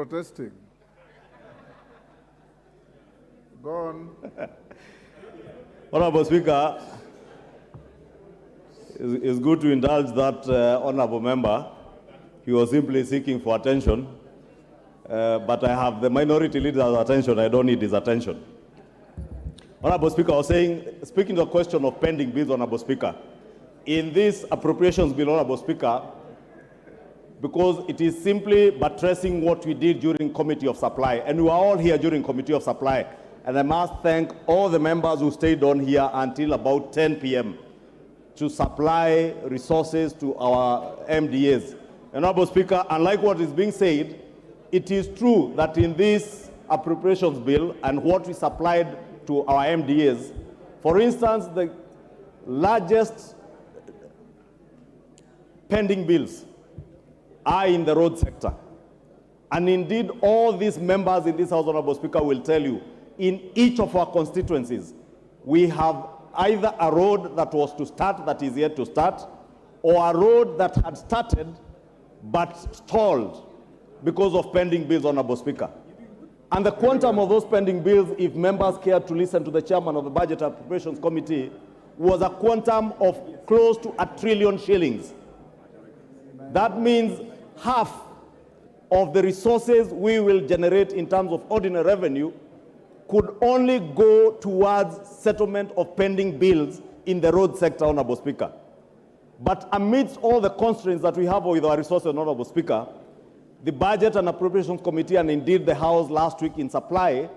protesting. Go on. Honorable Speaker, it's good to indulge that honorable member. He was simply seeking for attention, but I have the minority leader's attention. I don't need his attention. Honorable Speaker, I was saying, speaking to the question of pending bills, Honorable Speaker, in this appropriations bill, Honorable Speaker, because it is simply buttressing what we did during Committee of Supply, and we were all here during Committee of Supply, and I must thank all the members who stayed on here until about 10 p.m. to supply resources to our MDAs. Honorable Speaker, unlike what is being said, it is true that in this appropriations bill and what we supplied to our MDAs, for instance, the largest pending bills are in the road sector. And indeed, all these members in this House, Honorable Speaker, will tell you, in each of our constituencies, we have either a road that was to start that is yet to start, or a road that had started but stalled because of pending bills, Honorable Speaker. And the quantum of those pending bills, if members care to listen to the chairman of the Budget and Appropriations Committee, was a quantum of close to R1 trillion shillings. That means half of the resources we will generate in terms of ordinary revenue could only go towards settlement of pending bills in the road sector, Honorable Speaker. But amidst all the constraints that we have with our resources, Honorable Speaker, the Budget and Appropriations Committee and indeed the House last week in supplied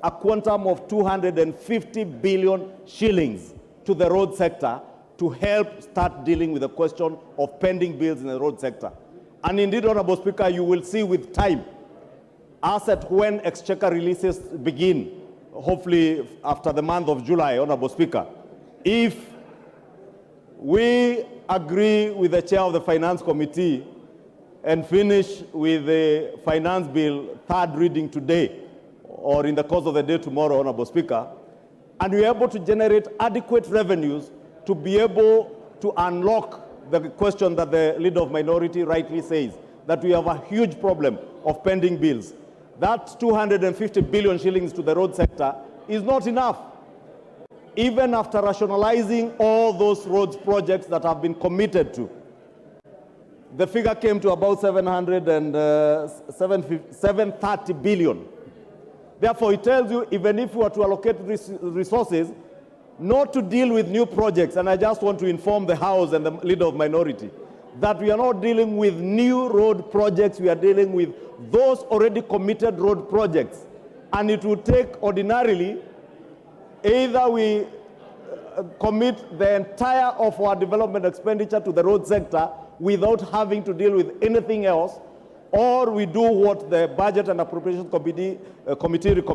a quantum of 250 billion shillings to the road sector to help start dealing with the question of pending bills in the road sector. And indeed, Honorable Speaker, you will see with time, as at when exchequer releases begin, hopefully after the month of July, Honorable Speaker, if we agree with the chair of the Finance Committee and finish with the finance bill third reading today or in the course of the day tomorrow, Honorable Speaker, and we are able to generate adequate revenues to be able to unlock the question that the leader of minority rightly says, that we have a huge problem of pending bills. That 250 billion shillings to the road sector is not enough. Even after rationalizing all those roads projects that have been committed to, the figure came to about 730 billion. Therefore, it tells you, even if we were to allocate resources, not to deal with new projects, and I just want to inform the House and the leader of minority, that we are not dealing with new road projects, we are dealing with those already committed road projects. And it will take ordinarily, either we commit the entire of our development expenditure to the road sector without having to deal with anything else, or we do what the Budget and Appropriations Committee recommends.